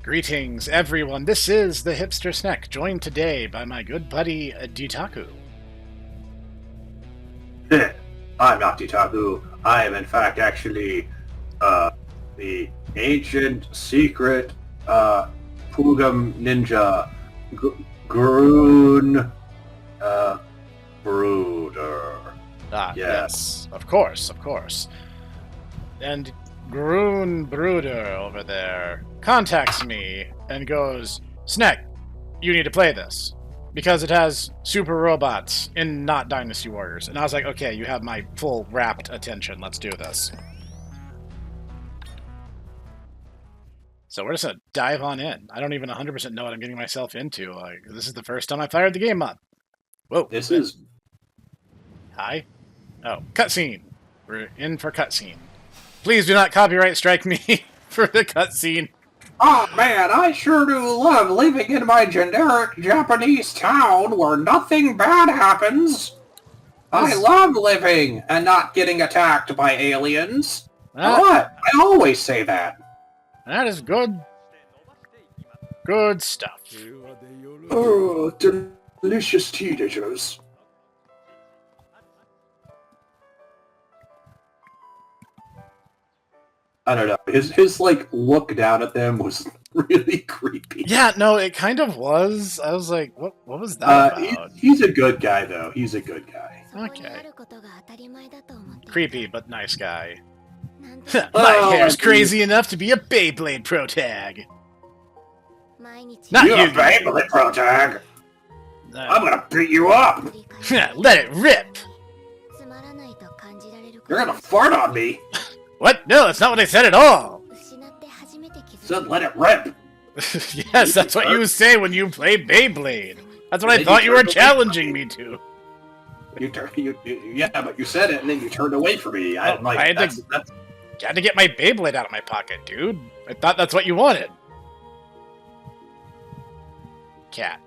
Greetings, everyone. This is the Hipster Snek, joined today by my good buddy Ditaku. I'm not Itaku. I am, in fact, actually the ancient, secret Pugam ninja Groon Brooder. Ah, yes, of course. And Groon Brooder over there contacts me and goes, Snek, you need to play this. Because it has super robots in not Dynasty Warriors. And I was like, okay, you have my full rapt attention. Let's do this. So we're just going to dive on in. I don't even 100% know what I'm getting myself into. Like, this is the first time I fired the game up. Whoa. This is... Hi? Oh, cutscene. We're in for cutscene. Please do not copyright strike me for the cutscene. Oh man, I sure do love living in my generic Japanese town where nothing bad happens. I love living and not getting attacked by aliens. What? I always say that. That is good. Good stuff. Oh, delicious teenagers. I don't know. His like look down at them was really creepy. Yeah, no, it kind of was. I was like, what was that about? He's a good guy though. He's a good guy. Okay. Creepy but nice guy. My hair's crazy enough to be a Beyblade protag. Not You're a Beyblade protag. I'm gonna beat you up. Let it rip. You're gonna fart on me. What? No, that's not what I said at all. Said let it rip. Yes, that's what you say when you play Beyblade. That's what I thought you were challenging me to. Yeah, but you said it and then you turned away from me. I'm like, I had to get my Beyblade out of my pocket, dude. I thought that's what you wanted. Cat.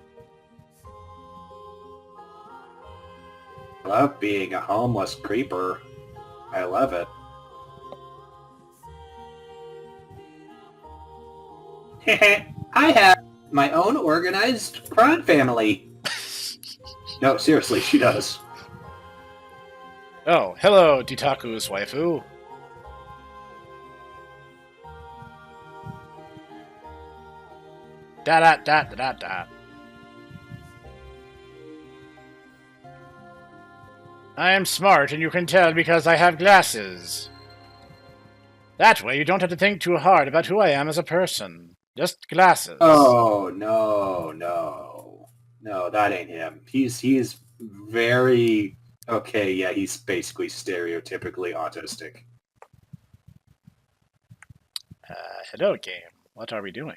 I love being a homeless creeper. I love it. I have my own organized crime family. No, seriously, she does. Oh, hello, Ditaku's waifu. Da-da-da-da-da-da. I am smart, and you can tell because I have glasses. That way you don't have to think too hard about who I am as a person. Just glasses. Oh, no. No, that ain't him. He's very... Okay, yeah, he's basically stereotypically autistic. Hello, game. What are we doing?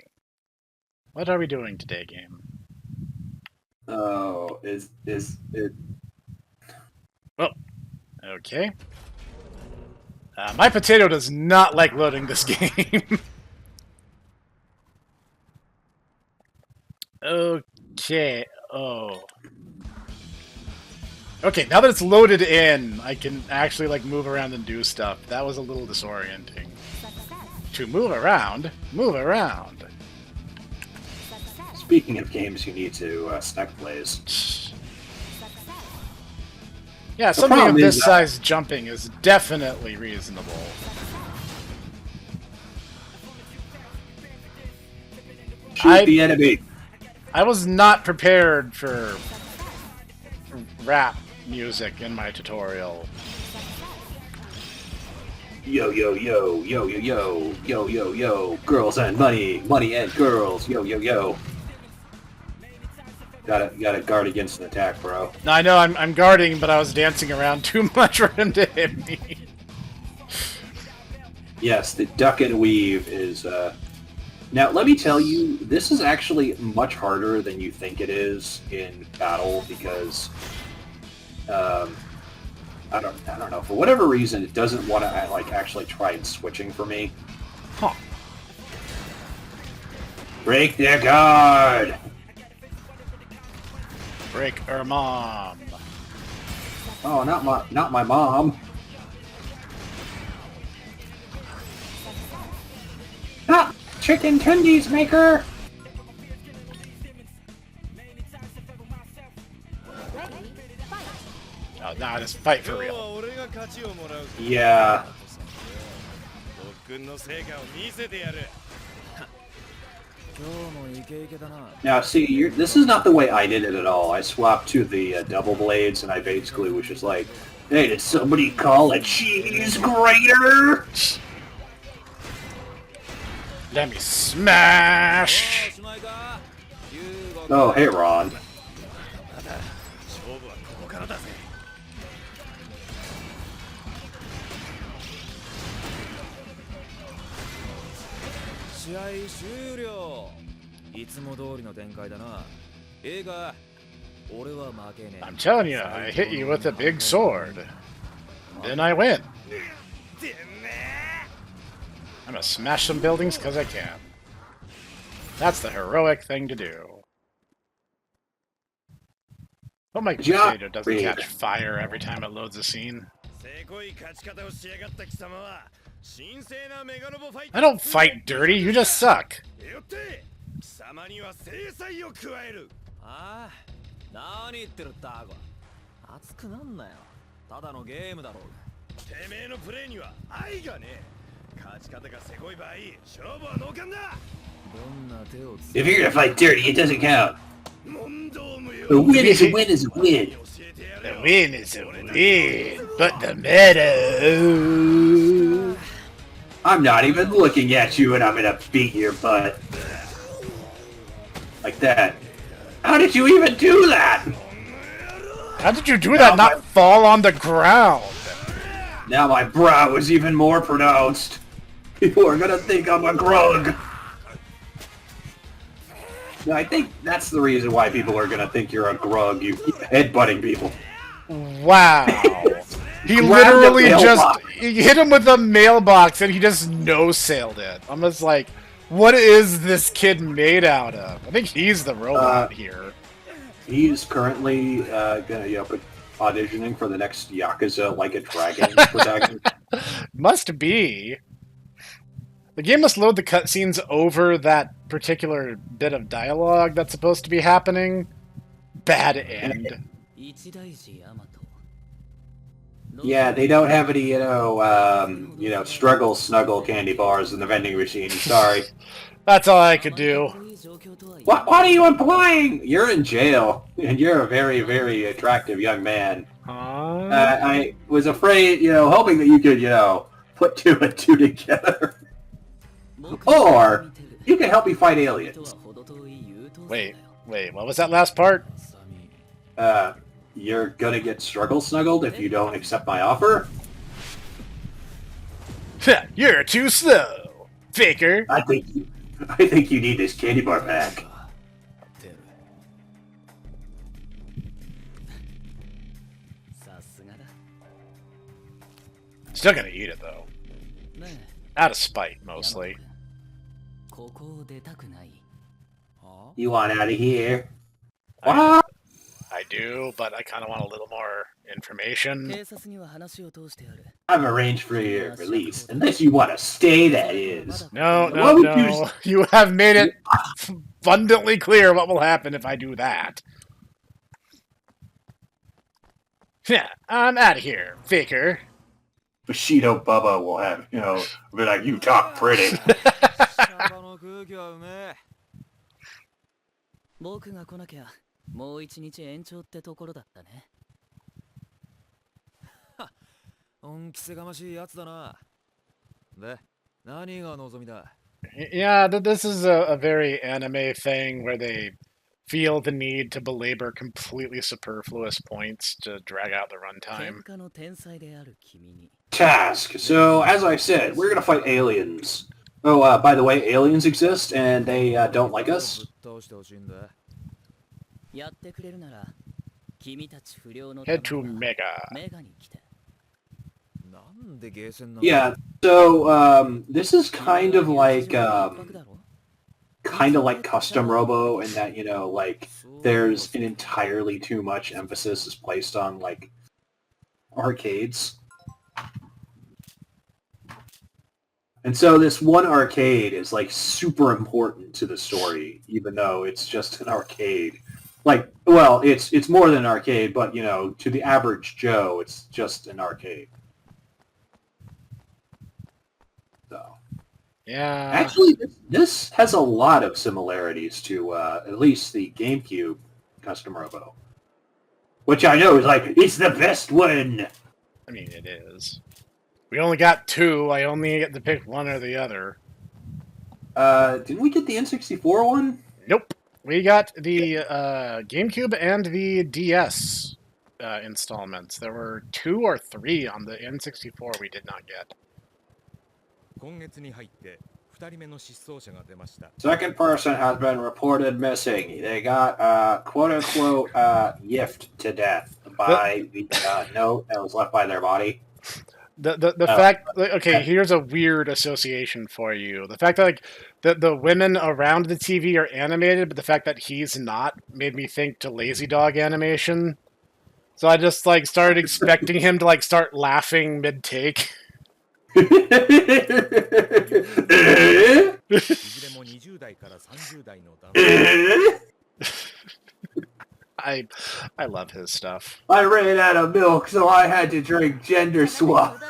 What are we doing today, game? Oh, is it... Oh, okay. My potato does not like loading this game. Okay. Oh. Okay, now that it's loaded in, I can actually, like, move around and do stuff. That was a little disorienting. To move around, move around. Speaking of games you need to Snek plays. Yeah, something of this size jumping is definitely reasonable. Shoot the enemy. I was not prepared for rap music in my tutorial. Yo, yo, yo, yo, yo, yo, yo, yo, yo, girls and money, money and girls, yo, yo, yo. Gotta guard against an attack, bro. No, I know, I'm guarding, but I was dancing around too much for him to hit me. Yes, the duck and weave is, Now, let me tell you, this is actually much harder than you think it is in battle, because, I don't know, for whatever reason, it doesn't want to, like, actually try and switching for me. Huh. Break their guard! Break her mom. Oh, not my mom. chicken tendies maker! Oh, nah, just fight for real. Yeah. Now, see, this is not the way I did it at all. I swapped to the double blades, and I basically was just like, hey, did somebody call a cheese grater? Let me smash! Oh, hey, Ron. I'm telling you, I hit you with a big sword. Then I win. I'm gonna smash some buildings because I can. That's the heroic thing to do. Oh, my potato doesn't catch fire every time it loads a scene. I don't fight dirty, you just suck. If you're gonna fight dirty, it doesn't count. A win is a win is a win. The win is a win, but the meta. I'm not even looking at you and I'm gonna beat your butt. Like that. How did you even do that? How did you do that, not fall on the ground? Now my brow is even more pronounced. People are gonna think I'm a grug. No, I think that's the reason why people are gonna think you're a grug. You keep headbutting people. Wow. He literally just he hit him with a mailbox and he just no-sailed it. I'm just like, what is this kid made out of? I think he's the robot here. He's currently gonna auditioning for the next Yakuza Like a Dragon protagonist. Must be. The game must load the cutscenes over that particular bit of dialogue that's supposed to be happening. Bad end. Yeah, they don't have any, struggle snuggle candy bars in the vending machine. Sorry. That's all I could do. What are you implying? You're in jail, and you're a very, very attractive young man. I was afraid, hoping that you could, put two and two together. Or you can help me fight aliens. Wait, what was that last part? You're gonna get struggle snuggled if you don't accept my offer? You're too slow, faker. I think you need this candy bar back. Still gonna eat it though. Out of spite, mostly. You want out of here? I do, but I kind of want a little more information. I've arranged for your release, unless you want to stay, that is. No. You have made it abundantly clear what will happen if I do that. Yeah, I'm out of here, faker. Bushido Bubba will have, be like, you talk pretty. Yeah, this is a very anime thing where they feel the need to belabor completely superfluous points to drag out the runtime. Task. So, as I said, we're going to fight aliens. Oh, by the way, aliens exist, and they don't like us. Head to Mega. Yeah, so this is kind of like Custom Robo in that, there's an entirely too much emphasis is placed on, arcades. And so this one arcade is like super important to the story, even though it's just an arcade. Like, well, it's more than an arcade, but you know, to the average Joe, it's just an arcade. So, Yeah. actually, this has a lot of similarities to at least the GameCube Custom Robo, which I know is like it's the best one. I mean, it is. We only got 2. I only get to pick one or the other. Didn't we get the N64 one? Nope. We got the GameCube and the DS installments. There were 2 or 3 on the N64 we did not get. Second person has been reported missing. They got quote-unquote yiffed to death by the note that was left by their body. The fact, okay, here's a weird association for you. The fact that like the women around the TV are animated, but the fact that he's not made me think to Lazy Dog animation. So I just like started expecting him to like start laughing mid-take. I love his stuff. I ran out of milk, so I had to drink gender swap.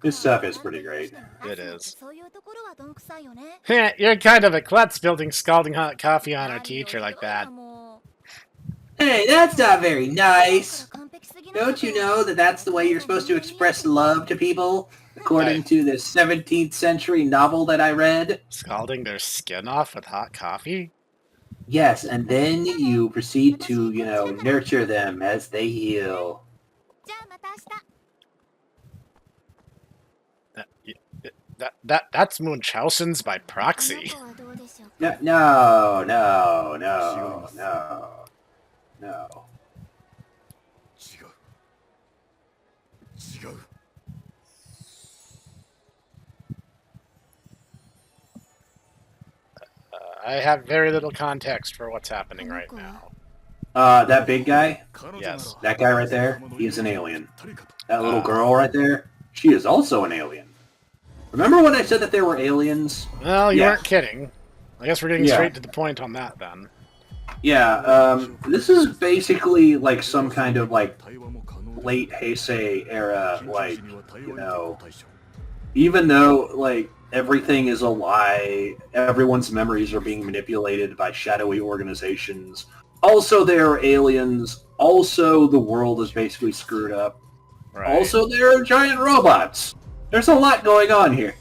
This stuff is pretty great. It is. You're kind of a klutz building scalding hot coffee on our teacher like that. Hey, that's not very nice. Don't you know that that's the way you're supposed to express love to people? According to this 17th century novel that I read. Scalding their skin off with hot coffee? Yes, and then you proceed to, you know, nurture them as they heal. That's Munchausen's by proxy. No. I have very little context for what's happening right now. That big guy? Yes. That guy right there? He's an alien. That little girl right there? She is also an alien. Remember when I said that there were aliens? Well, you weren't kidding. I guess we're getting straight to the point on that then. Yeah, this is basically like some kind of like late Heisei era, like, you know, even though like everything is a lie, everyone's memories are being manipulated by shadowy organizations. Also, there are aliens. Also, the world is basically screwed up. Right. Also, there are giant robots. There's a lot going on here.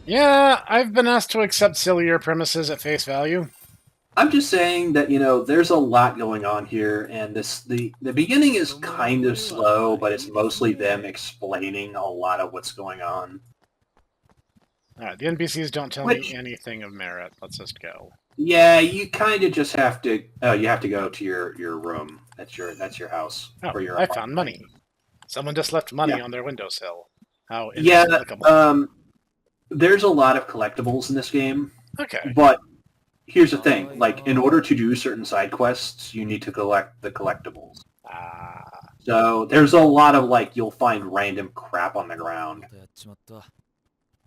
Yeah, I've been asked to accept sillier premises at face value. I'm just saying that, you know, there's a lot going on here, and the beginning is kind of slow, but it's mostly them explaining a lot of what's going on. Alright, the NPCs don't tell me anything of merit. Let's just go. Yeah, you kind of just have to. You have to go to your room. That's your house. Oh, or your I found money. Someone just left money on their windowsill. How inexplicable. There's a lot of collectibles in this game. Okay. But here's the thing: like, in order to do certain side quests, you need to collect the collectibles. So there's a lot of like you'll find random crap on the ground.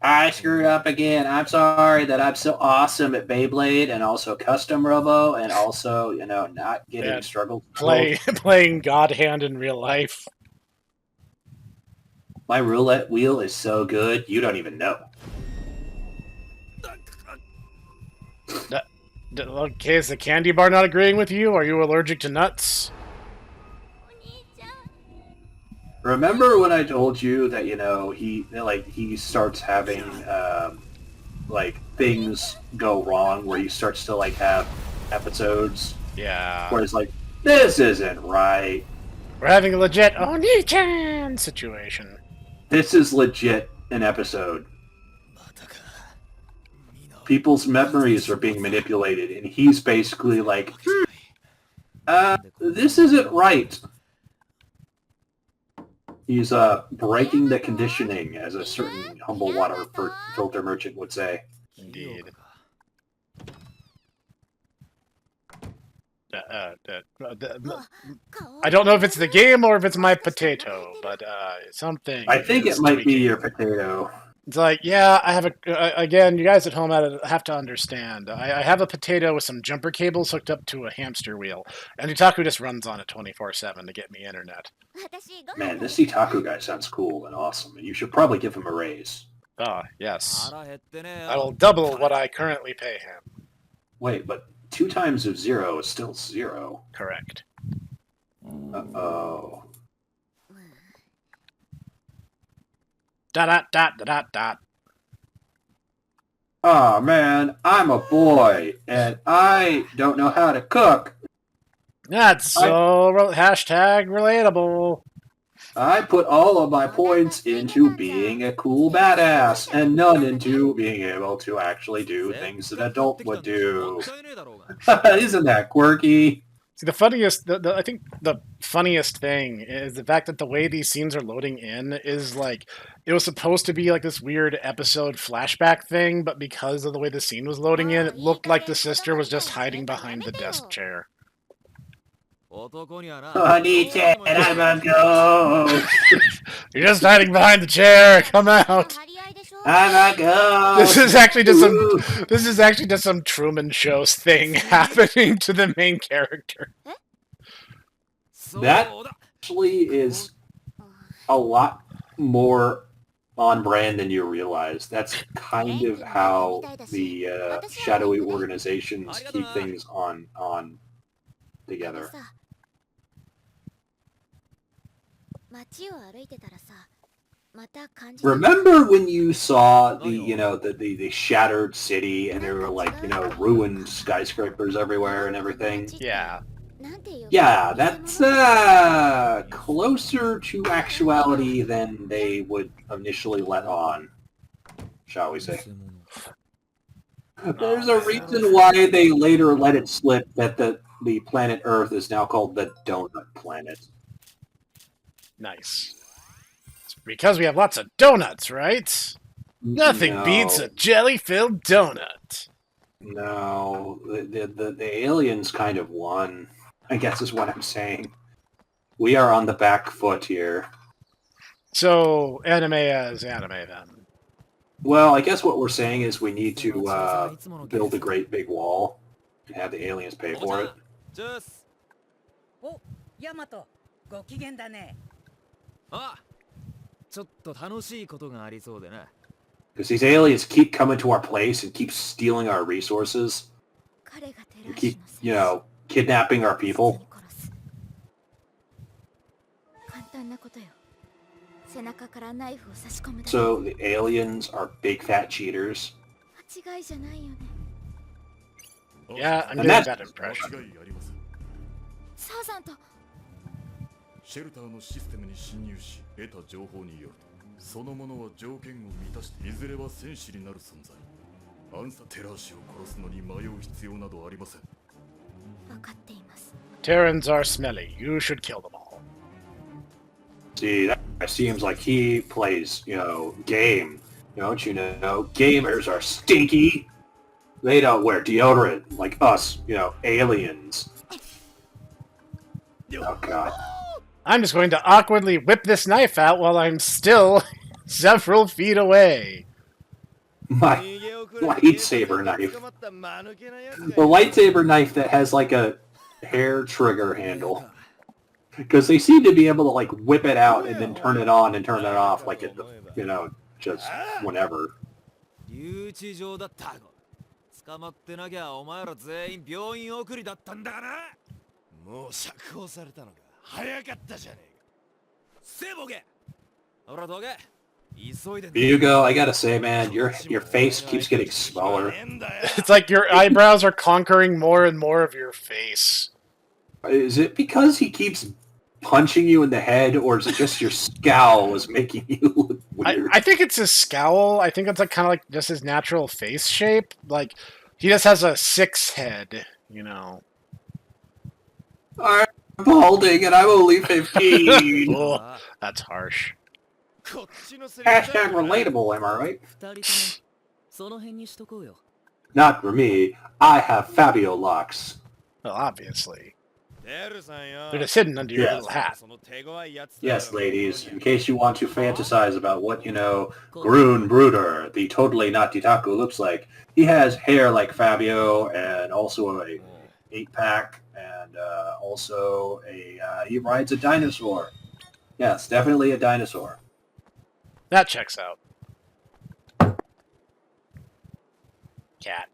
I screwed up again. I'm sorry that I'm so awesome at Beyblade and also Custom Robo and also, you know, not getting struggled. Playing God Hand in real life. My roulette wheel is so good, you don't even know. Okay, is the candy bar not agreeing with you? Are you allergic to nuts? Remember when I told you that, you know, he starts having like things go wrong where he starts to like have episodes? Yeah. Where it's like, this isn't right. We're having a legit Oni-chan situation. This is legit an episode. People's memories are being manipulated, and he's basically like, this isn't right. He's breaking the conditioning, as a certain humble water filter merchant would say. Indeed. I don't know if it's the game or if it's my potato, but something. I think it is might be tweaking. your potato. It's like, yeah, I have again, you guys at home have to understand. I have a potato with some jumper cables hooked up to a hamster wheel, and Itaku just runs on it 24/7 to get me internet. Man, this Itaku guy sounds cool and awesome, and you should probably give him a raise. Ah, yes. I will double what I currently pay him. Wait, but 2 times of 0 is still 0. Correct. Uh-oh. Dot. Oh man, I'm a boy, and I don't know how to cook. That's so hashtag relatable. I put all of my points into being a cool badass, and none into being able to actually do things that an adult would do. Isn't that quirky? See, the funniest, I think the funniest thing is the fact that the way these scenes are loading in is like, it was supposed to be like this weird episode flashback thing, but because of the way the scene was loading in, it looked like the sister was just hiding behind the desk chair. Honey-chan, I'm a ghost. You're just hiding behind the chair. Come out. I'm a ghost. This is actually just some Truman Shows thing happening to the main character. That actually is a lot more on brand than you realize. That's kind of how the shadowy organizations keep things on together. Remember when you saw the shattered city and there were like, ruined skyscrapers everywhere and everything? Yeah. Yeah, that's closer to actuality than they would initially let on, shall we say. There's a reason why they later let it slip that the planet Earth is now called the Donut Planet. Nice. It's because we have lots of donuts, right? Nothing beats a jelly-filled donut. No, the aliens kind of won, I guess is what I'm saying. We are on the back foot here. So, anime as anime, then. Well, I guess what we're saying is we need to build a great big wall and have the aliens pay for it. Because these aliens keep coming to our place and keep stealing our resources. And keep, kidnapping our people. So the aliens are big fat cheaters. Yeah, I'm getting that impression. シェルターのシステムに侵入し得た情報によるとそのものは条件を満たしていずれは戦士になる存在アンサ・テラー氏を殺すのに迷う必要などありません分かっています Terrans are smelly. You should kill them all. See, that seems like he plays, game. Don't you know? Gamers are stinky. They don't wear deodorant like us, aliens. Oh, God. I'm just going to awkwardly whip this knife out while I'm still several feet away. My lightsaber knife. The lightsaber knife that has like a hair trigger handle. Because they seem to be able to like whip it out and then turn it on and turn it off like it, just whenever. 捕まってなきゃお前ら全員病院送りだったんだからもう釈放されたのか早かったじゃねえかせボケほらどけ急いで Hugo, I gotta say, man, your face keeps getting smaller. It's like your eyebrows are conquering more and more of your face. Is it because he keeps punching you in the head, or is it just your scowl is making you look weird? I think it's his scowl. I think it's like kind of like just his natural face shape. Like he just has a 6 head, I'm balding and I'm only 15. Oh, that's harsh. Hashtag relatable, am I right? Not for me. I have Fabio locks. Well, obviously. デルさんよ They're just hidden under your Yes. little hat. その手強いやつ Yes, ladies, in case you want to fantasize about what, Grun Bruder, the totally not Ditaku, looks like, he has hair like Fabio and also a 8-pack and also he rides a dinosaur. Yes, definitely a dinosaur. That checks out. Cat.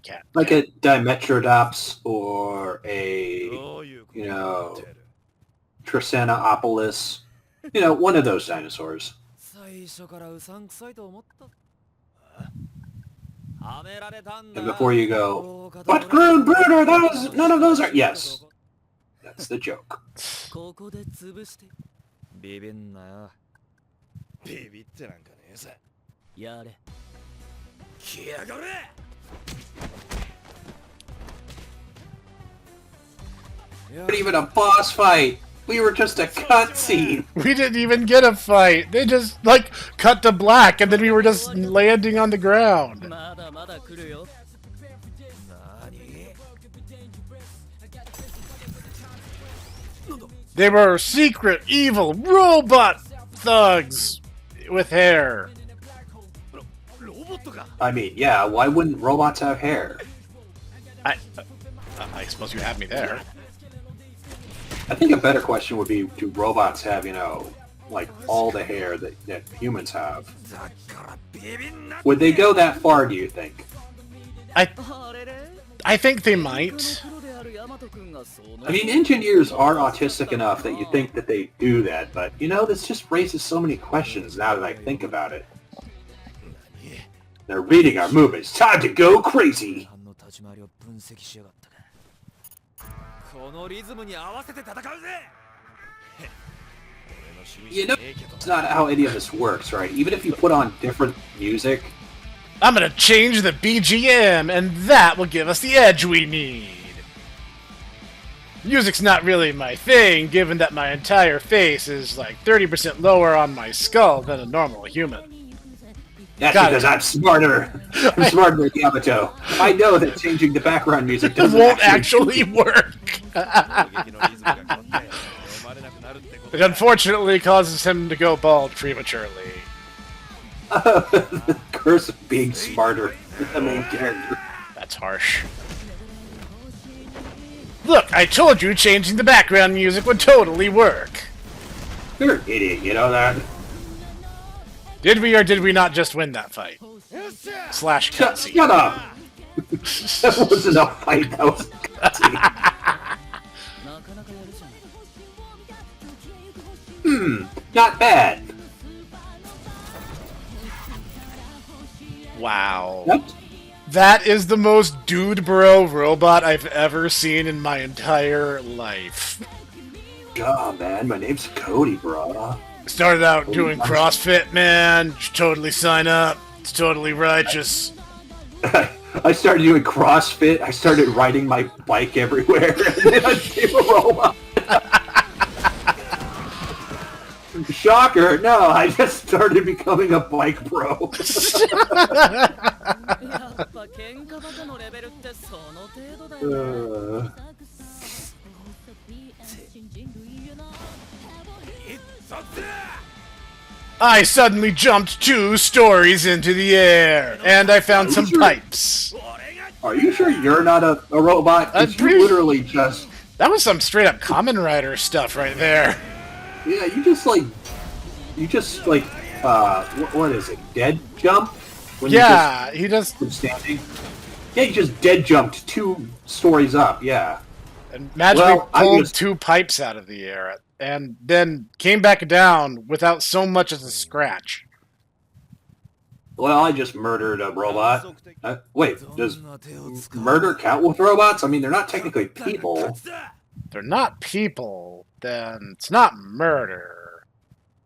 Cat. Like a Dimetrodops or a, どういうことだテル Trisanopolis. One of those dinosaurs. 最初からうさんくさいと思ったはめられたんだ And before you go, but Grun Bruder, none of those are... Yes, that's the joke. ここで潰してビビんなよビビってなんかねえさやれ来やがれ Not even a boss fight. We were just a cutscene. We didn't even get a fight. They just, cut to black, and then we were just landing on the ground. まだまだ来るよなに They were secret, evil, robot thugs with hair. ロボットか I mean, yeah, why wouldn't robots have hair? I suppose you have me there. I think a better question would be, do robots have, all the hair that humans have? だからビビんな Would they go that far, do you think? I think they might. I mean, engineers are autistic enough that you think that they do that, but, this just raises so many questions now that I think about it. They're reading our movements. Time to go crazy! の立ち回りを分析しやがったかこのリズムに合わせて戦うぜ It's not how any of this works, right? Even if you put on different music, I'm gonna change the BGM, and that will give us the edge we need. Music's not really my thing, given that my entire face is 30% lower on my skull than a normal human. that's Got because it. I'm smarter. I'm smarter than Yamato. I know that changing the background music It doesn't won't actually work. 攻撃のリズムが変わって生まれなくなるってこと It unfortunately causes him to go bald prematurely. The curse of being smarter than the main character. That's harsh. Look, I told you changing the background music would totally work. You're an idiot, you know that? Did we or did we not just win that fight? Slash cutscene. Shut up! That wasn't a fight, that was a cutscene. Not bad. Wow. What? That is the most dude bro robot I've ever seen in my entire life. God, man, my name's Cody, bro. Started out doing CrossFit, man. Should totally sign up. It's totally righteous. I started doing CrossFit. I started riding my bike everywhere, and then I became a robot. Shocker! No, I just started becoming a bike bro. やっぱ喧嘩バカのレベルってその程度だよな。 I suddenly jumped 2 stories into the air, and I found some pipes. Are you sure you're not a robot? 'Cause you pretty- literally just... That was some straight up Kamen Rider stuff right there. Yeah, you just what is it? Dead jump? When Yeah, he just you just standing? Yeah, you just dead jumped 2 stories up, yeah. and magically Well, I pulled just- 2 pipes out of the air, and then came back down without so much as a scratch. Well, I just murdered a robot. Wait, does murder count with robots? I mean, they're not technically people. They're not people, then it's not murder.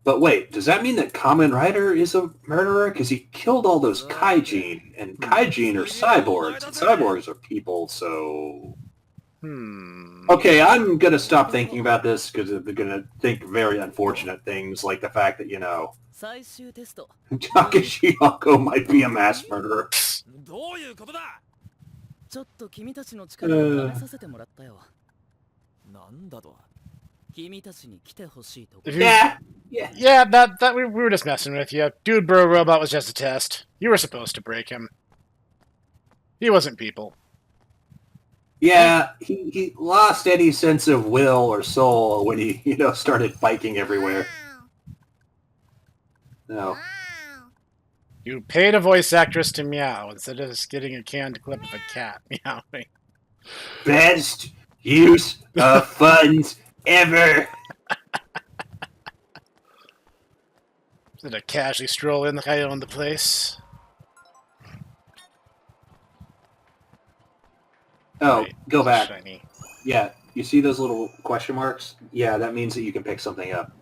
But wait, does that mean that Kamen Rider is a murderer? Because he killed all those Kaijin, and Kaijin are cyborgs, and cyborgs are people, so... Okay, I'm gonna stop thinking about this, because they're gonna think very unfortunate things, like the fact that, 最終テスト。 Takeshi Yoko might be a mass murderer. どういうことだちょっと君たちの力を試させてもらったよ。なんだと。君たちに来てほしいとこ。 If you- Yeah, yeah. Yeah, that we were just messing with you. Dude Bro Robot was just a test. You were supposed to break him. He wasn't people. Yeah, he lost any sense of will or soul when he, started biking everywhere. No. You paid a voice actress to meow instead of just getting a canned clip of a cat meowing. Best use of funds ever. Did I casually stroll in like I owned the place? Oh, Right, go back. Shiny. Yeah, you see those little question marks? Yeah, that means that you can pick something up.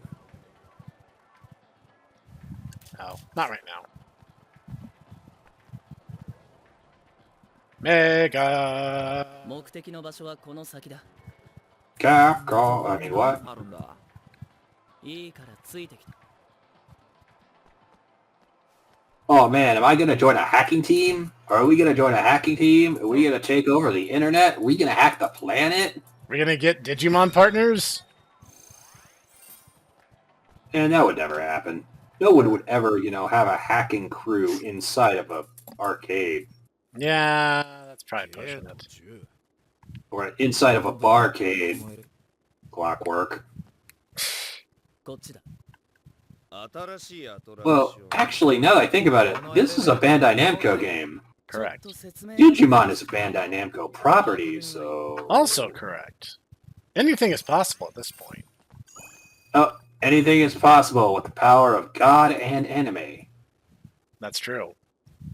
Oh, not right now. Mega. 目的の場所はこの先だ。 I mean, what? あるんだ。いいからついてきて。 Oh man, am I gonna join a hacking team? Are we gonna join a hacking team? Are we gonna take over the internet? Are we gonna hack the planet? We're gonna get Digimon partners? And that would never happen. No one would ever, have a hacking crew inside of a arcade. Yeah, that's probably pushing it. Or inside of a barcade. Clockwork. こっちだ。 Well, actually, now that I think about it, this is a Bandai Namco game. Correct. Digimon is a Bandai Namco property, so... Also correct. Anything is possible at this point. Oh, anything is possible with the power of God and anime. That's true.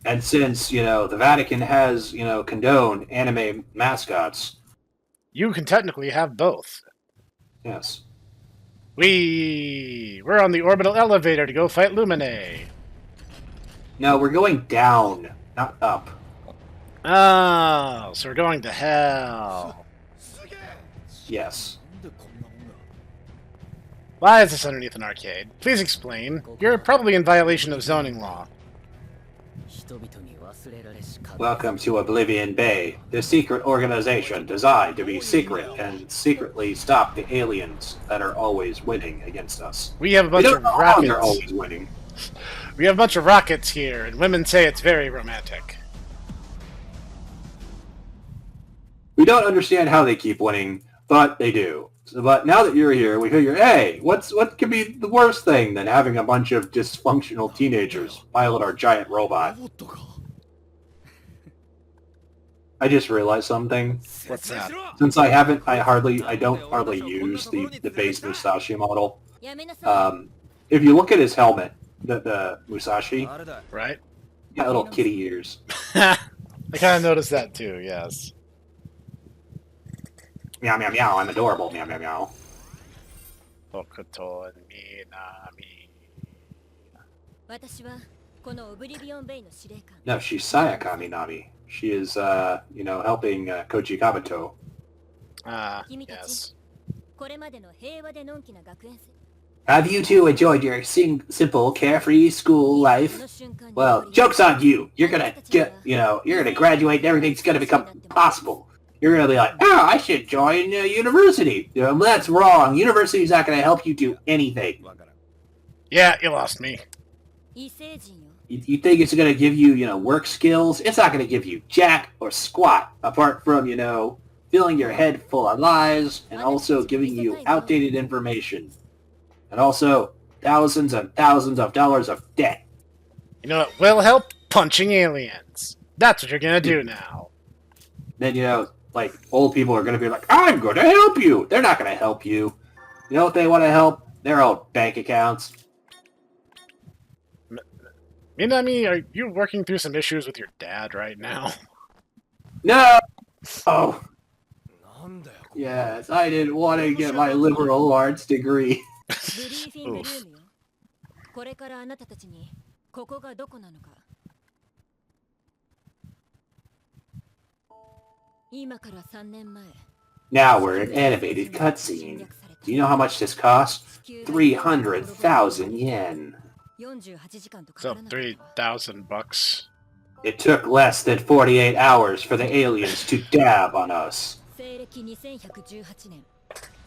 And since, the Vatican has, condoned anime mascots, You can technically have both. yes. We're on the orbital elevator to go fight Lumine. No, we're going down, not up. Oh, so we're going to hell. Yes. Why is this underneath an arcade? Please explain. You're probably in violation of zoning law. 人々に忘れられし壁。 Welcome to Oblivion Bay, the secret organization designed to be secret and secretly stop the aliens that are always winning against us. We have a We bunch don't of know how they're rockets. always winning. We have a bunch of rockets here, and women say it's very romantic. We don't understand how they keep winning, but they do. But now that you're here, we figure, hey, what could be the worst thing than having a bunch of dysfunctional teenagers pilot our giant robot? I just realized something. What's that? Since I don't hardly use the base Musashi model. If you look at his helmet, the Musashi, あれだ。 Right? got little kitty ears. I kind of noticed that too, yes. Meow meow meow, I'm adorable. Meow meow meow. Hokuto and Minami. 私はこのオブリビオンベイの司令官。 No, she's Sayaka Minami. She is, helping Koji Kabuto. Yes. これまでの平和でのんきな学園生。 Have you two enjoyed your simple, carefree school life? Well, joke's on you. You're gonna you're gonna graduate and everything's gonna become possible. You're gonna be like, oh, I should join university. That's wrong. University's not gonna help you do anything. わからん。 Yeah, you lost me. 異星人よ。 You think it's gonna give you, work skills? It's not gonna give you jack or squat, apart from, filling your head full of lies and also giving you outdated information. And also, thousands and thousands of dollars of debt. You know what will help? Punching aliens. That's what you're gonna do now. Then, old people are gonna be like, I'm gonna help you! They're not gonna help you. You know what they want to help? Their old bank accounts. Minami, are you working through some issues with your dad right now? No! Oh, なんだよ。 yes, I didn't want to get my liberal arts degree. ブリーフィングルームよ。これからあなたたちにここがどこなのか。今から3年前。 Now we're in animated cutscene. Do you know how much this costs? 300,000 yen. 48時間とか So からなかったわ。 $3,000. It took less than 48 hours for the aliens to dab on us. 西暦2118年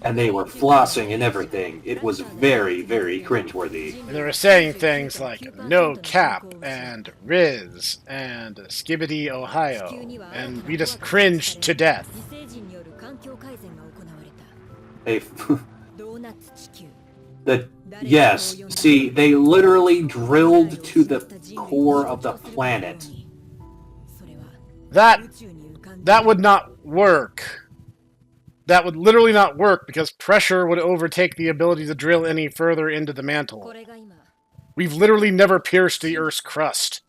And they were flossing and everything. It was very, very cringeworthy. And they were saying things like no cap and Riz and Skibbity Ohio, and we just cringed to death. 異星人による環境改善が行われた They, ドーナツ地球 yes, see, they literally drilled to the core of the planet. それは That 宇宙に浮かんで that would not work. That would literally not work because pressure would overtake the ability to drill any further into the こ mantle. れが今 We've literally never pierced the Earth's crust.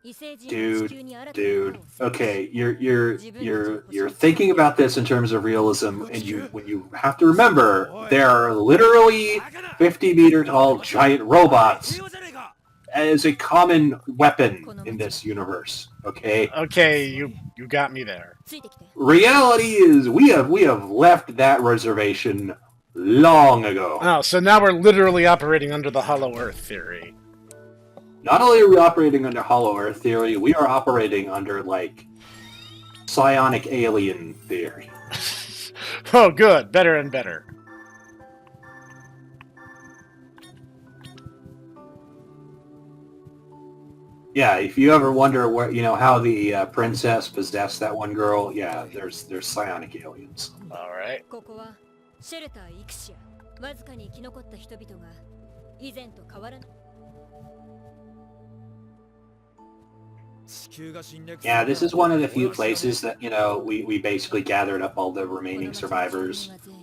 異星人が地球に新たな輪を Dude, okay, you're thinking about this in terms of realism, and when you have to remember, there are literally 50-meter tall giant robots 平和じゃねえか as a common weapon in this universe. Okay, Okay, you got me there. ついてきて reality is we have left that reservation long ago. Oh, so now we're literally operating under the Hollow Earth theory. Not only are we operating under Hollow Earth theory, we are operating under like psionic alien theory. Oh, good. Better and better. Yeah, if you ever wonder where how the princess possessed that one girl, yeah, there's psionic aliens. All right. ここはシェルターイクシアわずかに生き残った人々が以前と変わらない 地球が侵略 Yeah, this is one of the few places that we basically gathered up all the この remaining 町の住 survivors, 民は全員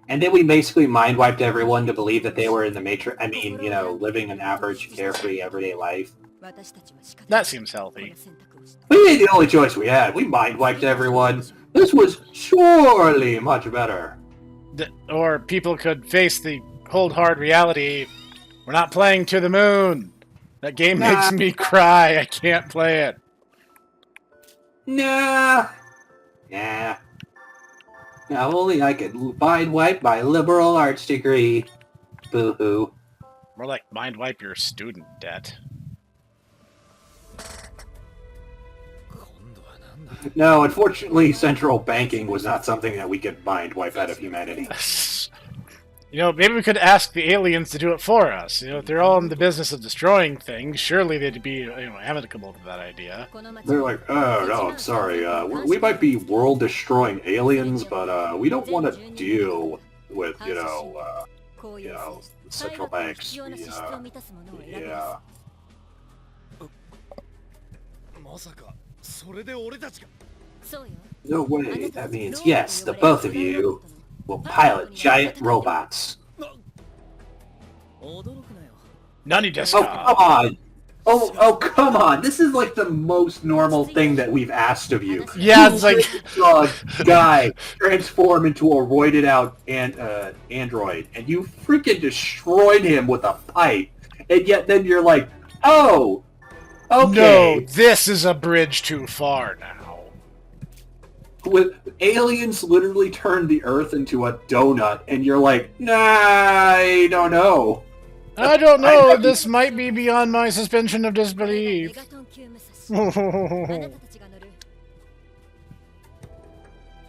and then we basically mind wiped everyone to believe that they were in the Matrix. I mean, living an average, carefree, everyday life. 私たちは仕方 That ない seems こ healthy. の選択をした We made the only choice we had. We mind wiped everyone. This was surely much better. Or people could face the cold hard reality. We're not playing to the moon. That game makes me cry. I can't play it. Nah. Nah. Now only I could mind wipe my liberal arts degree. Boo-hoo. More like mind wipe your student debt. 今度はなんだ No, unfortunately, central banking was not something that we could mind wipe out of humanity. Maybe we could ask the aliens to do it for us. If they're all in the business of destroying things, surely they'd be, amicable to that idea. この町 They're like, oh, no, I'm sorry. We might be world-destroying aliens, but we don't want to deal with, こういう central 最悪の banks. 必要な支出を満たすものを選び Yeah. まさかそれで俺たちがそうよ No way. That means, yes, the both of you will pilot giant robots. 驚くなよ Nani Oh, desu come ka? on. Oh, come on. This is like the most normal thing that we've asked of you. Yeah, it's like... Guy transform into a roided out android, and you freaking destroyed him with a pipe, and yet then you're like, oh, okay. No, this is a bridge too far now. With aliens literally turned the Earth into a donut, and you're like, nah, I don't know. I don't know. This might be beyond my suspension of メ disbelief. ガトン級武蔵あなた Well, たちが乗る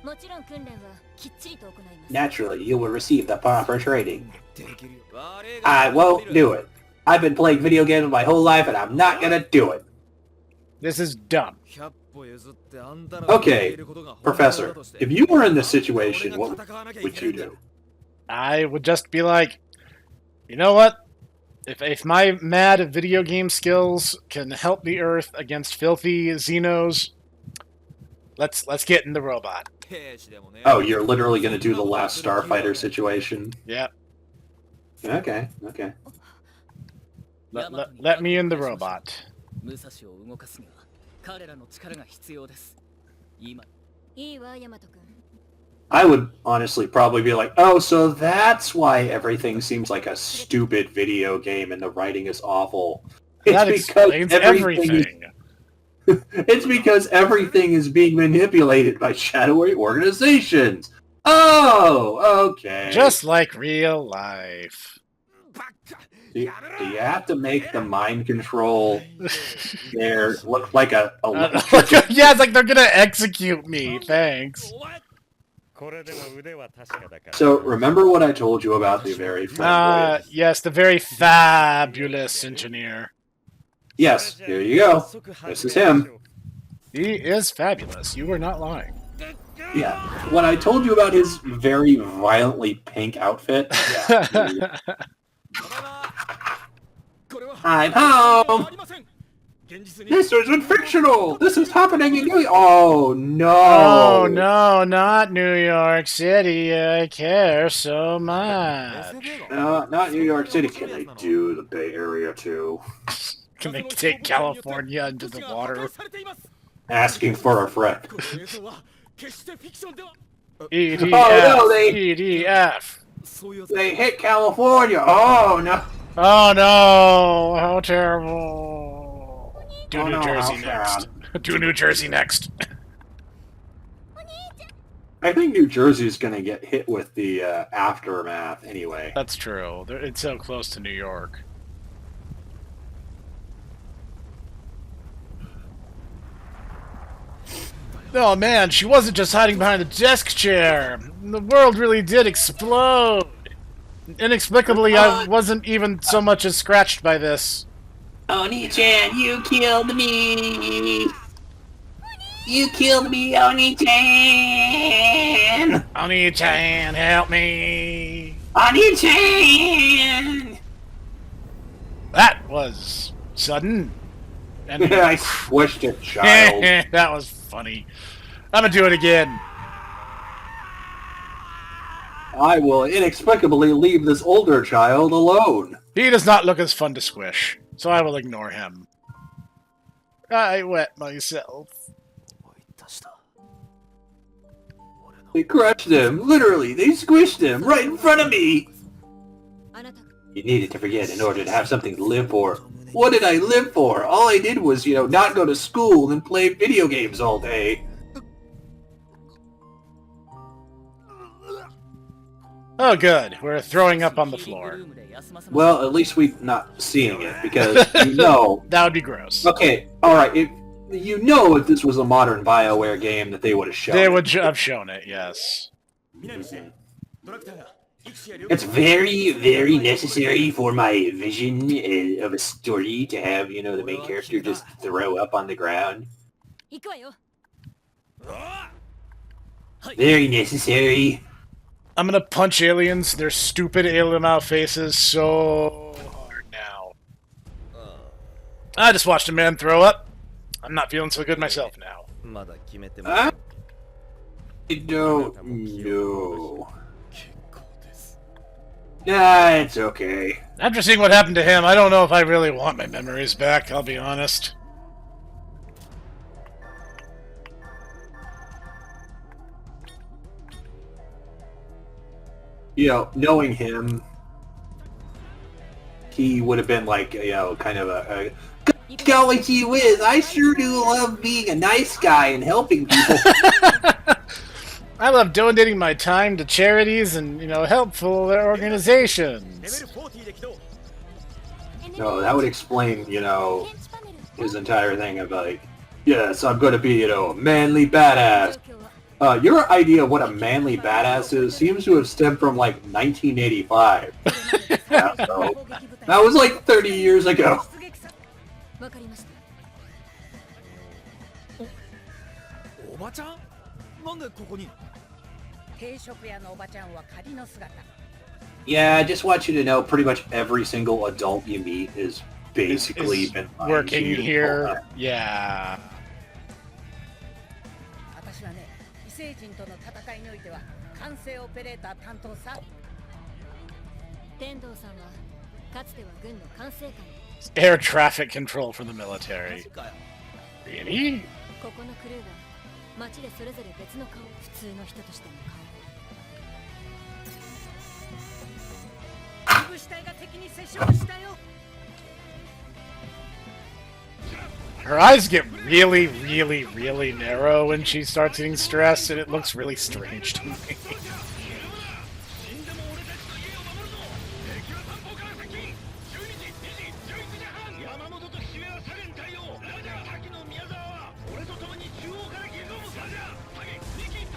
もちろん訓練はきっちりと行います Naturally, you will receive the proper training. できるよ悪いが I won't do it. I've been playing video games my whole life, and I'm not gonna do it. this is dumb. 100歩譲ってあんたらが Okay, 言っていることが本当だ Professor, として if you were in this situation, what 俺が戦わなきゃい would け you ないんだ do? I would just be like, you know what? If my mad video game skills can help the Earth against filthy Xenos, let's get in the robot. 兵士でもね Oh, you're literally gonna do the last Starfighter situation? Yep. Okay. Let me in the robot. 武蔵を動かすには彼らの力が必要です今いいわヤマト君 I would honestly probably be like, oh, so that's why everything seems like a stupid video game and the writing is awful. That explains everything. It's because everything is being manipulated by shadowy organizations. Oh, okay. Just like real life. バッカ Do you have to make the mind control there look like a Yeah, it's like they're gonna execute me. Thanks. これでも腕は確かだから So remember what I told you about the very flamboyant? Yes, the very fabulous engineer. Yes, here you go. This is him. He is fabulous. You were not lying. Yeah. When I told you about his very violently pink outfit, yeah. I'm home. This isn't fictional. This is happening in New York. Oh no. Oh no, not New York City. I care so much. No, not New York City. Can they do the Bay Area too? Can they take California into the water? Asking for a friend. EDF. Oh, no, EDF. They hit California. Oh no. Oh no! How terrible! Do Oh, New no, Jersey how next. Do New Jersey next. I think New Jersey's gonna get hit with the aftermath anyway. That's true. It's so close to New York. Oh man, she wasn't just hiding behind the desk chair. The world really did explode. Inexplicably, I wasn't even so much as scratched by this. Oni-chan, you killed me! You killed me, Oni-chan! Oni-chan, help me! Oni-chan! That was sudden. And I squished a child. that was funny. I'm gonna do it again. I will inexplicably leave this older child alone. He does not look as fun to squish, so I will ignore him. I wet myself. They crushed him. Literally, they squished him right in front of me. You needed to forget in order to have something to live for. What did I live for? All I did was, not go to school and play video games all day. Oh, good. We're throwing up on the floor. Well, at least we're not seeing it, because That would be gross. Okay, alright, if this was a modern BioWare game that they would have shown They it. would have shown it, yes. It's very, very necessary for my vision of a story to have, the main character just throw up on the ground. Very necessary. I'm gonna punch aliens, their stupid alien mouth faces, so hard now. I just watched a man throw up. I'm not feeling so good myself now. I don't know. Nah, it's okay. After seeing what happened to him, I don't know if I really want my memories back, I'll be honest. Knowing him, he would have been like, kind of a golly gee whiz, I sure do love being a nice guy and helping people. I love donating my time to charities and, helpful organizations. No, that would explain, his entire thing of like, yes, I'm gonna be, a manly badass. Your idea of what a manly badass is seems to have stemmed from, 1985. Yeah, so, that was, 30 years ago. おばちゃんなんでここに Yeah, I just want you to know pretty much every single adult you meet is basically been working lying to you the whole here. time. Yeah. 私はね、異星人との戦いにおいては管制オペレーター担当さ。天道さんはかつては軍の管制官。 Air traffic control for the military. Really? ここのクルーは街でそれぞれ別の顔、普通の人としての顔。 部死体が敵に接触したよ。 Her eyes get really, really, really narrow when she starts getting stressed, and it looks really strange to me.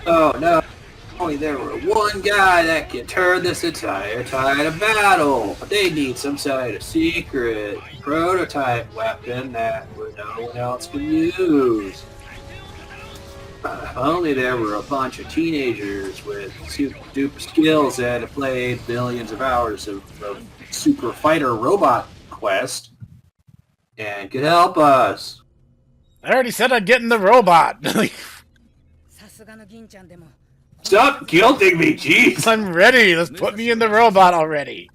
Oh no. Only there were one guy that can turn this entire tide of battle. But they need some sort of secret prototype weapon that no one else can use. If only there were a bunch of teenagers with super-duper skills that had played billions of hours of Super Fighter Robot Quest and could help us. I already said I'd get in the robot. さすがの銀ちゃんでも Stop guilting me, jeez! I'm ready. Let's put me in the robot already.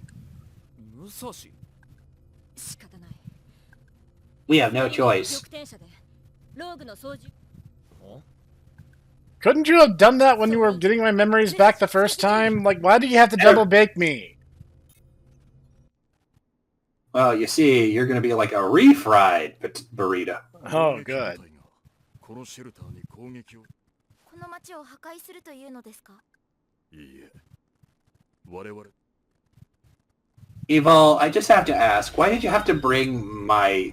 Musashi? 仕方ない。 We have no choice. 極点者でローグの操縦 Couldn't you have done that when you were getting my memories back the first time? Like, why do you have to double bake me? Well, you see, you're going to be like a refried burrito. Oh, good. このシェルターに攻撃を。この町を破壊するというのですか？いいえ。我々。Evil, I just have to ask, why did you have to bring me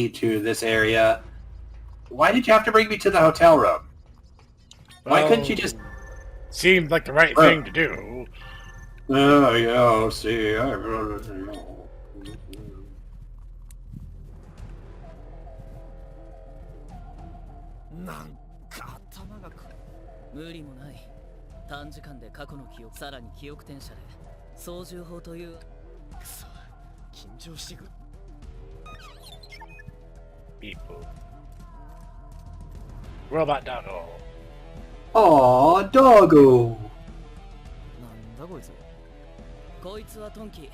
to this area? Why did you have to bring me to the hotel room? Why couldn't you just... Seemed like the right thing to do. Oh, yeah, see,なんか頭が無理もない。短時間で過去の記憶、さらに記憶転写で操縦法という。くそ、緊張してくる。Beep boop. Robot doggo. Aw, doggo. なんだこいつ。こいつはトンキ。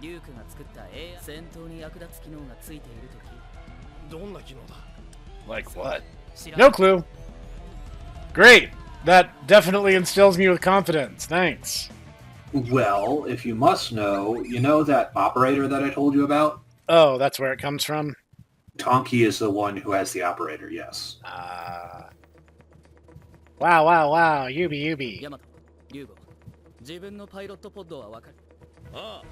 リュウクが作った AI 戦闘に役立つ機能がついているとき。どんな機能だ？ Like what? No clue. Great. That definitely instills me with confidence. Thanks. Well, if you must know, you know that operator that I told you about? Oh, that's where it comes from? Tonki is the one who has the operator, yes. Wow, wow, wow. Yubi, Yubi. ヤマト、リュウゴ、自分のパイロットポッドはわかる。あ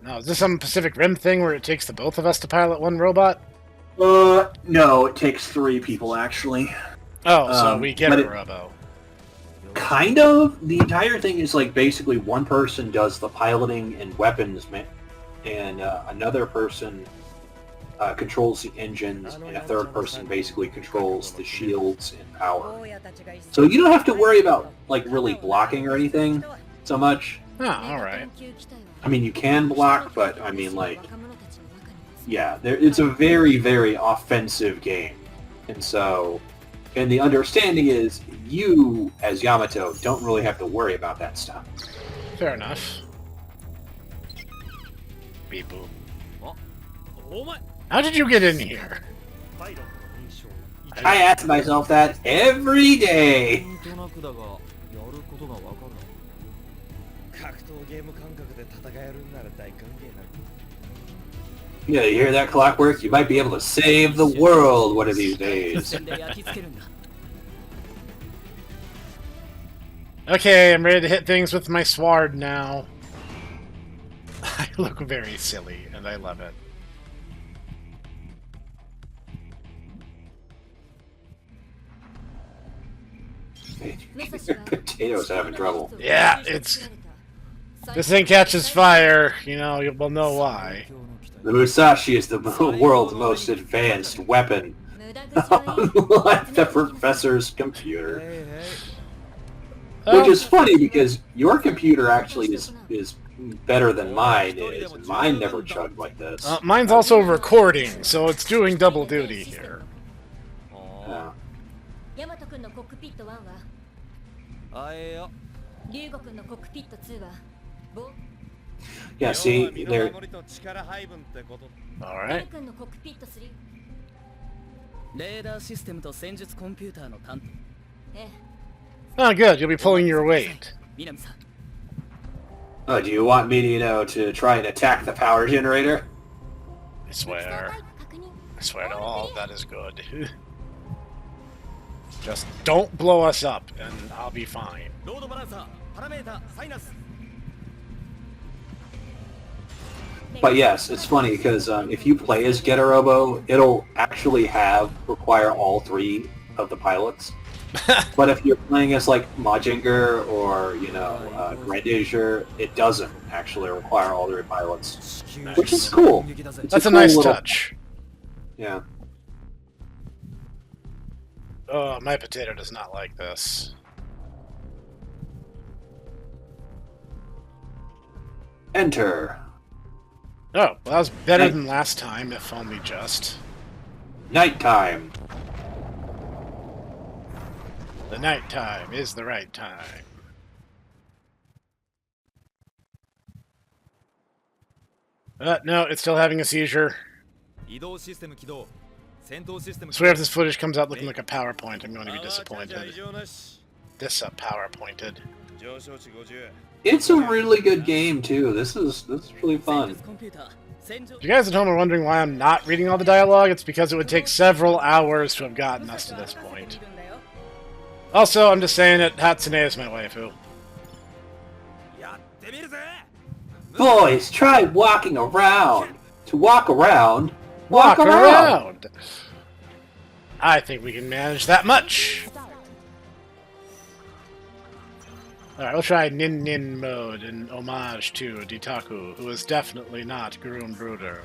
あ。 Now, is this some Pacific Rim thing where it takes the both of us to pilot one robot? No, it takes 3 people, actually. Oh, so we get but a robo. Kind of. The entire thing is like basically one person does the piloting and weapons, and another person controls the engines, and a third person basically controls the shields and power. So you don't have to worry about like really blocking or anything so much. Oh, alright. I mean, you can block, but I mean, like, yeah, it's a very, very offensive game. And so, and the understanding is, you, as Yamato, don't really have to worry about that stuff. Fair enough. Beep boop. How did you get in here? I ask myself that every day. 格闘ゲーム感覚で戦えるんなら大歓迎な。 Yeah, you hear that clockwork? You might be able to save the world one of these days. Okay, I'm ready to hit things with my sword now. I look very silly, and I love it. Potato's having trouble. Yeah, it's... This thing catches fire, you know, we'll know why. The Musashi is the world's most advanced weapon. Unlike the professor's computer. Which is funny because your computer actually is better than mine is, and mine never chugged like this. Mine's also recording, so it's doing double duty here. Yeah. ヤマト君のコックピット1はあえよ。リュウゴ君のコックピット2は Yeah, see, there. Alright. 君のコックピット3レーダーシステムと戦術コンピューターの担当。ええ Oh, good, you'll be pulling your weight. 南さん。 Oh, do you want me to, you know, to try and attack the power generator? I swear. I swear to all that is good. Just don't blow us up, and I'll be fine. ロードバランサー、パラメータ、サイナス。 But yes, it's funny because if you play as Getarobo, it'll actually require all 3 of the pilots. But if you're playing as like Majinger or Grenadier, it doesn't actually require all 3 pilots, which is cool. That's a nice touch. Yeah. Oh, my potato does not like this. Enter. Oh, well, that was better than last time, if only just. Nighttime. The night time is the right time. No, it's still having a seizure. I swear if this footage comes out looking like a PowerPoint, I'm going to be disappointed. PowerPointed. It's a really good game too. This is really fun. If you guys at home are wondering why I'm not reading all the dialogue, it's because it would take several hours to have gotten us to this point. Also, I'm just saying that Hatsune is my waifu. Boys, try walking around. To walk around, Walk around! I think we can manage that much. Alright, we'll try Nin Nin mode in homage to Ditaku, who is definitely not Gurun Bruder.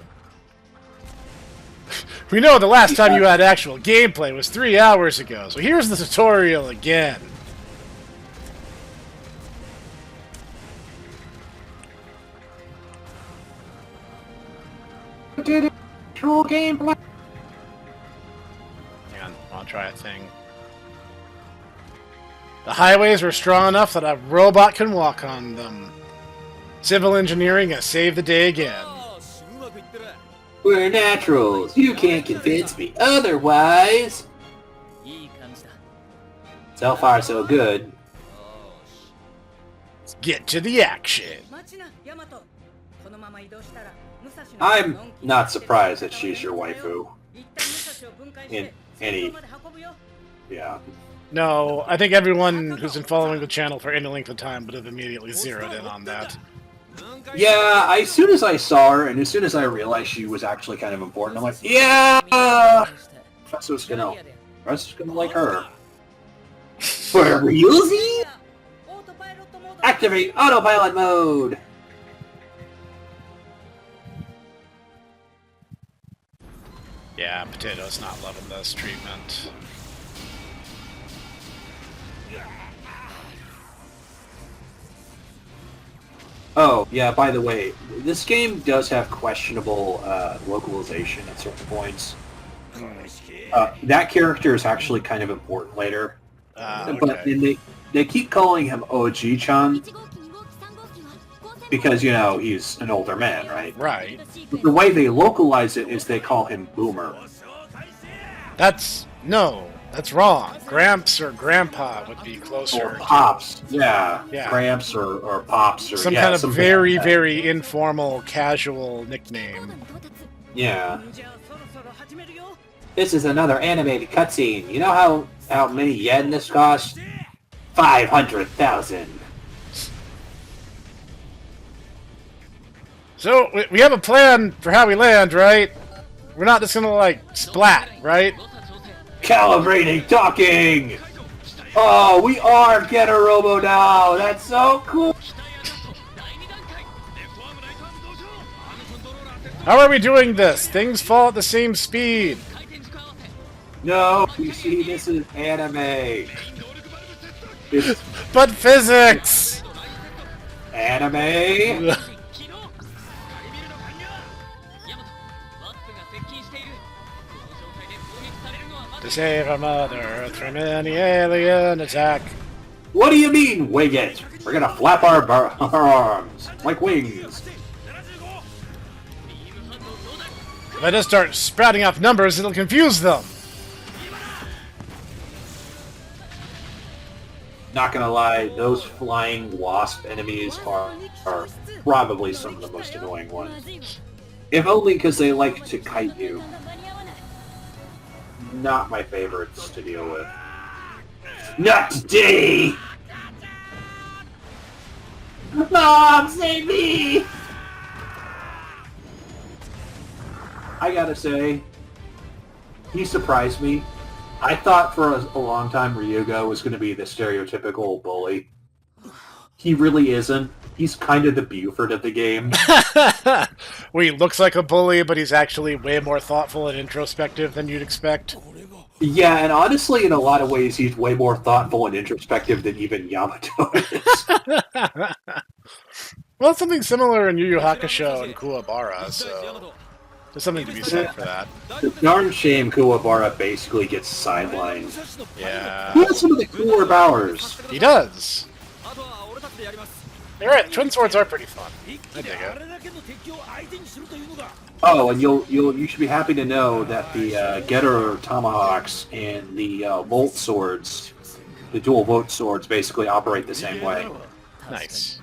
We know the last time you had actual gameplay was 3 hours ago, so here's the tutorial again. Actual gameplay. Hang on, I'll try a thing. The highways were strong enough that a robot can walk on them. Civil engineering has saved the day again. We're naturals. You can't convince me otherwise. So far, so good. Let's get to the action. I'm not surprised that she's your waifu. In any... Yeah. No, I think everyone who's been following the channel for any length of time would have immediately zeroed in on that. Yeah, as soon as I saw her, and as soon as I realized she was actually kind of important, I'm like, yeah! Professor's gonna like her. For realsy? Activate autopilot mode! Yeah, Potato's not loving this treatment. Oh, yeah, by the way, this game does have questionable localization at certain points. That character is actually kind of important later. Okay. But they keep calling him Oji-chan because, he's an older man, right? Right. But the way they localize it is they call him Boomer. That's wrong. Gramps or Grandpa would be closer. Or Pops, yeah. Yeah. Gramps or Pops. Or Some kind of very, very informal, casual nickname. Yeah. This is another animated cutscene. You know how many yen this costs? 500,000. So, we have a plan for how we land, right? We're not just gonna, splat, right? Calibrating docking! Oh, we are Getter Robo now! That's so cool! How are we doing this? Things fall at the same speed. No, you see, this is anime. It's But physics! anime? To save our Mother Earth from any alien attack. What do you mean, wing it? We're gonna flap our arms like wings. If I just start sprouting off numbers, it'll confuse them. Not gonna lie, those flying wasp enemies are probably some of the most annoying ones. If only because they like to kite you. Not my favorites to deal with. Not today! Mom, save me! I gotta say, he surprised me I thought for a long time Ryuga was going to be the stereotypical bully. He really isn't. He's kind of the Buford of the game. Where he looks like a bully, but he's actually way more thoughtful and introspective than you'd expect. Yeah, and honestly, in a lot of ways, he's way more thoughtful and introspective than even Yamato is. Well, something similar in Yu Yu Hakusho and Kuwabara, so there's something to be said for that. It's a darn shame Kuwabara basically gets sidelined. Yeah. He has some of the cooler powers. He does. You're right, twin swords are pretty fun. I dig it. Oh, and you should be happy to know that the Getter Tomahawks and the Volt Swords, the dual Volt Swords, basically operate the same way. Nice.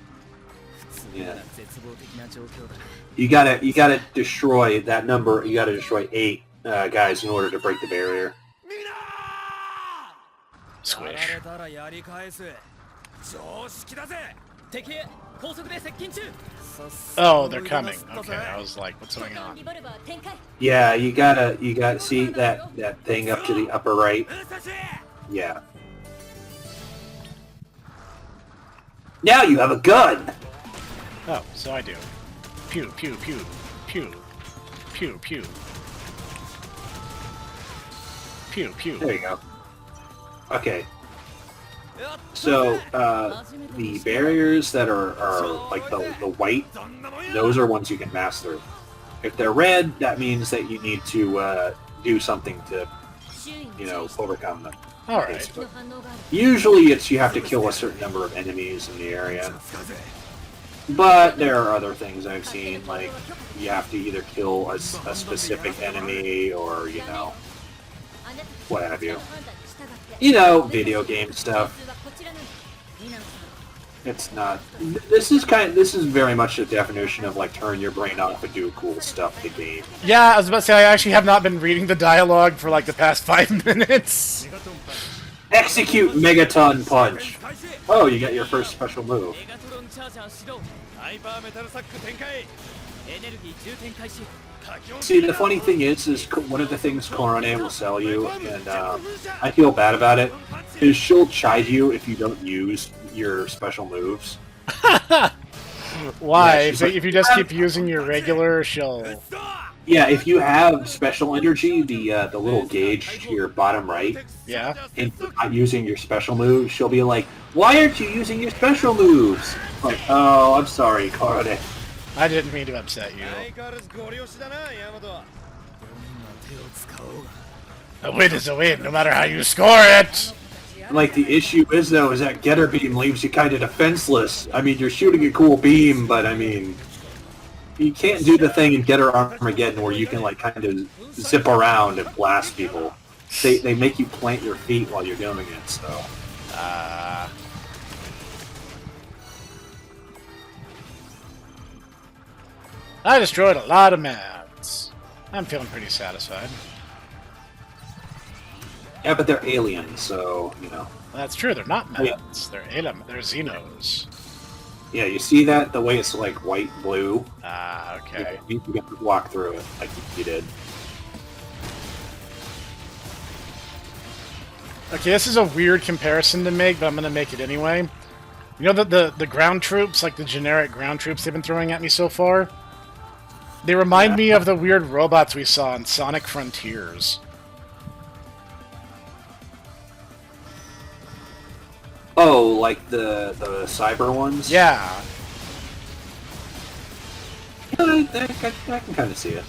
Yeah. You gotta destroy that number. You gotta destroy 8 guys in order to break the barrier. Squish. Oh, they're coming. Okay, I was like, what's going on? Yeah, you gotta see that thing up to the upper right. Yeah. Now you have a gun. Oh, so I do. Pew, pew, pew, pew, pew, pew. Pew, pew. There you go. Okay. So, the barriers that are like the white, those are ones you can master. If they're red, that means that you need to do something to, overcome them. Alright. Basically. Usually you have to kill a certain number of enemies in the area. But there are other things I've seen, like you have to either kill a specific enemy or, what have you. Video game stuff. It's not. This is very much the definition of like turn your brain off and do cool stuff to game. Yeah, I was about to say I actually have not been reading the dialogue for like the past 5 minutes. Execute Megaton Punch. Oh, you got your first special move. See, the funny thing is one of the things Korone will sell you, and I feel bad about it, is she'll chide you if you don't use your special moves. Why? Yeah, If you just keep using your regular, she'll... Yeah, if you have special energy, the little gauge to your bottom right, Yeah? and you're not using your special moves, she'll be like, "Why aren't you using your special moves?" Like, oh, I'm sorry, Korone. I didn't mean to upset you. A win is a win, no matter how you score it! Like, the issue is that Getter Beam leaves you kind of defenseless. I mean, you're shooting a cool beam, but I mean, you can't do the thing in Getter Armageddon where you can, like, kind of zip around and blast people. They make you plant your feet while you're doing it, so... I destroyed a lot of maps. I'm feeling pretty satisfied. Yeah, but they're aliens, so, That's true, they're not Oh, yeah. maps. They're Xenos. Yeah, you see that? The way it's, like, white-blue? Ah, okay. You can walk through it like you did. Okay, this is a weird comparison to make, but I'm gonna make it anyway. You know the ground troops, like the generic ground troops they've been throwing at me so far? They remind me of the weird robots we saw in Sonic Frontiers. Oh, like the cyber ones? Yeah. I can kind of see it.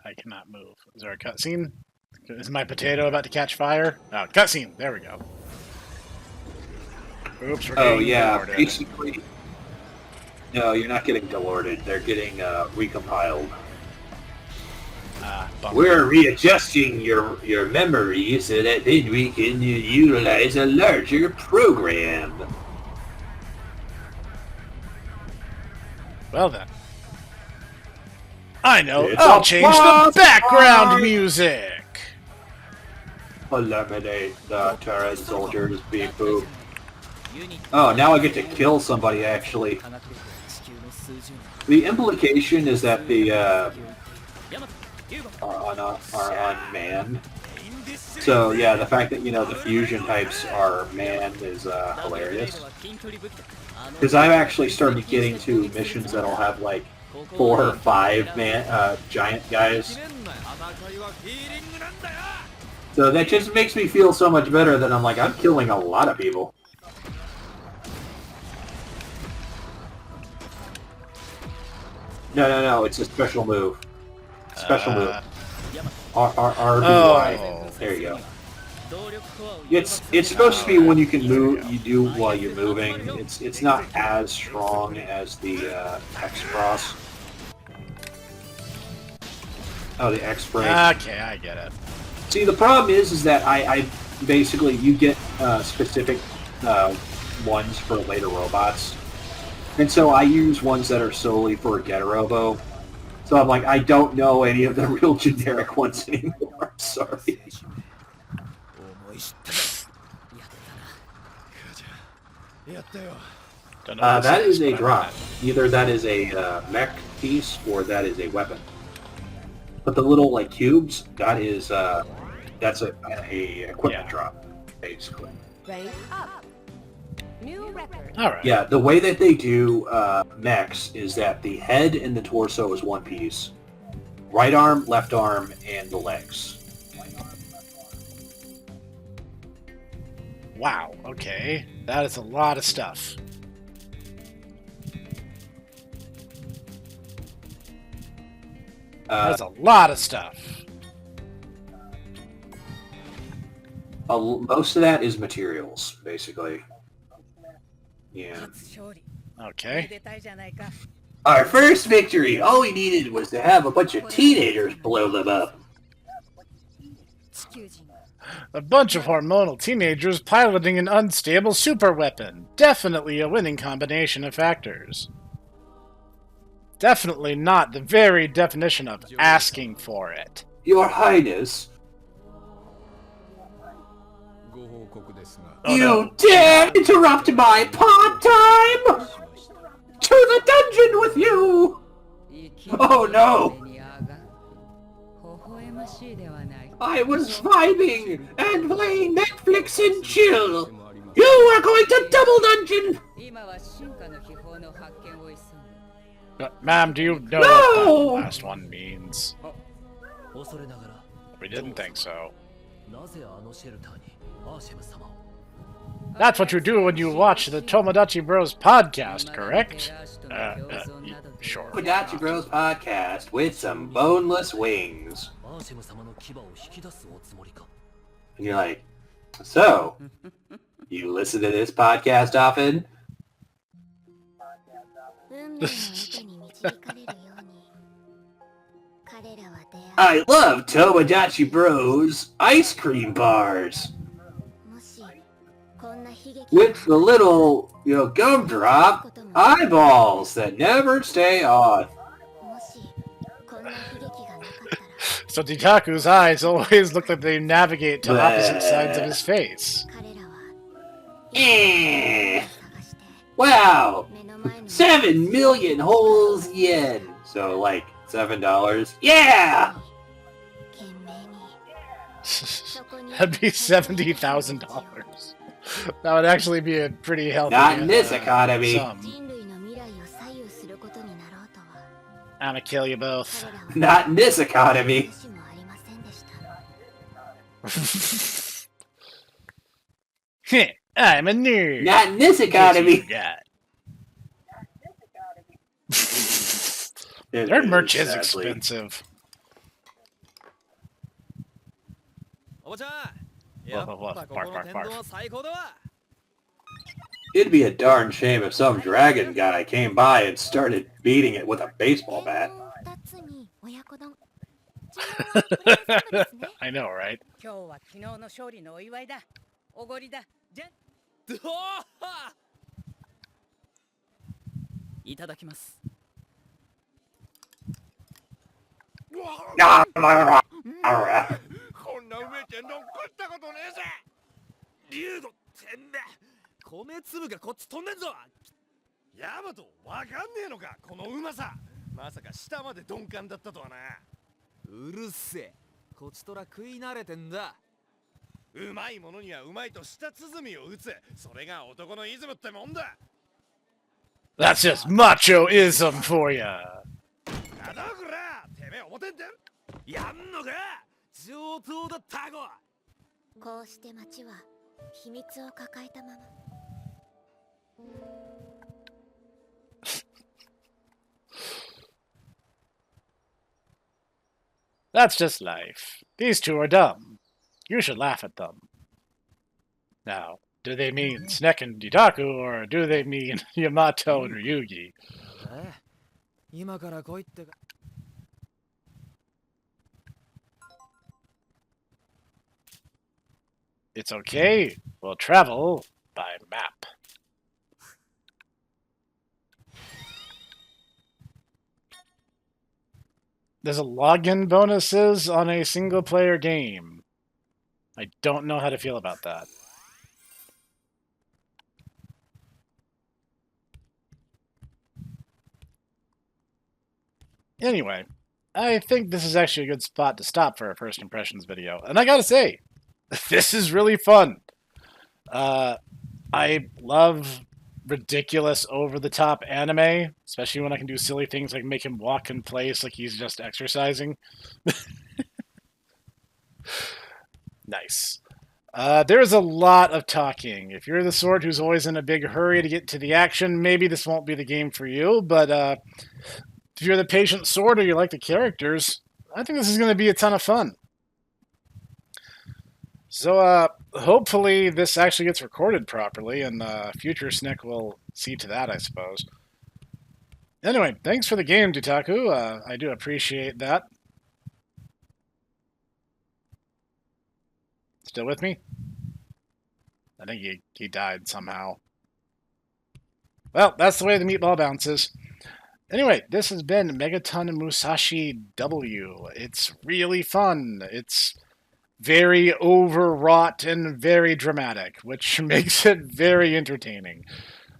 I cannot move. Is there a cutscene? Is my potato about to catch fire? Oh, cutscene. There we go. Oops, we're Oh, getting yeah. deported. Basically, no, you're not getting delorted. They're getting recompiled. Bummer. We're readjusting your memory so that then we can utilize a larger program. Well then. I know. It's I'll a change the plus background five. music. Eliminate the turret soldiers, beep boop. Oh, now I get to kill somebody, actually. The implication is that the are unmanned. So yeah, the fact that, you know, the fusion types are manned is hilarious. Because I've actually started getting to missions that'll have like 4 or 5 giant guys. So that just makes me feel so much better that I'm like, I'm killing a lot of people. No, it's a special move. Special move. RBY. There you go. It's supposed to be when you can move, you do while you're moving. It's not as strong as the X Cross. Oh, the X Break. Okay, I get it. See, the problem is that I basically, you get specific ones for later robots. And so I use ones that are solely for Getarobo. So I'm like, I don't know any of the real generic ones anymore. I'm sorry. That is a drop. Either that is a mech piece or that is a weapon. But the little like cubes, that is that's a equipment drop, basically. Rank up. New record. Alright. Yeah, the way that they do mechs is that the head and the torso is one piece. Right arm, left arm, and the legs. Wow, okay. That is a lot of stuff. That's a lot of stuff. Most of that is materials, basically. Yeah. Okay. Our first victory! All we needed was to have a bunch of teenagers blow them up. A bunch of hormonal teenagers piloting an unstable superweapon. Definitely a winning combination of factors. Definitely not the very definition of asking for it. Your Highness, Oh, you no. dare interrupt my pod time? To the dungeon with you! Oh no! I was vibing and playing Netflix and chill. You are going to double dungeon! Ma'am, do you know No! what that last one means? We didn't think so. That's what you do when you watch the Tomodachi Bros podcast, correct? Sure. Tomodachi Bros podcast with some boneless wings. And you're like, so, you listen to this podcast often? I love Tomodachi Bros ice cream bars. With the little, gumdrop eyeballs that never stay on. So Ditaku's eyes always look like they navigate to opposite sides of his face. Wow! 7 million holes yen. So, like, $7. Yeah! That'd be $70,000. That would actually be a pretty healthy. Not in this economy. sum. I'ma kill you both. Not in this economy. I'm a nerd. Not in this economy. Their merch is expensive. It'd be a darn shame if some dragon guy came by and started beating it with a baseball bat. I know, right? 米粒がこっち飛んでんぞ。ヤマトわかんねえのかこのうまさ。まさか下まで鈍感だったとはな。うるせえ、こちとら食い慣れてんだ。うまいものにはうまいと舌鼓を打つ、それが男のイズムってもんだ。 That's just machoism for ya. なんだこら、てめえ表に出るやんのか。上等だタゴ。こうして町は秘密を抱えたまま。That's just life. These two are dumb. You should laugh at them. Now, do they mean Snek and Ditaku, or do they mean Yamato and Ryugi? 今から来いってか。 It's okay. We'll travel by map. There's a login bonuses on a single-player game. I don't know how to feel about that. Anyway, I think this is actually a good spot to stop for a first impressions video. And I gotta say, this is really fun. I love ridiculous, over-the-top anime, especially when I can do silly things like make him walk in place like he's just exercising. Nice. There's a lot of talking. If you're the sort who's always in a big hurry to get to the action, maybe this won't be the game for you, but if you're the patient sort or you like the characters, I think this is going to be a ton of fun. So, hopefully this actually gets recorded properly, and future Snek will see to that, I suppose. Anyway, thanks for the game, Ditaku. I do appreciate that. Still with me? I think he died somehow. Well, that's the way the meatball bounces. Anyway, this has been Megaton Musashi W. It's really fun. It's very overwrought and very dramatic, which makes it very entertaining.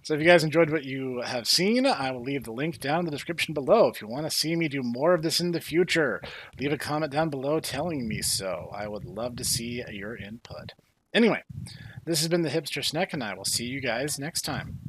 So if you guys enjoyed what you have seen, I will leave the link down in the description below. If you want to see me do more of this in the future, leave a comment down below telling me so. I would love to see your input. Anyway, this has been the Hipster Snek, and I will see you guys next time.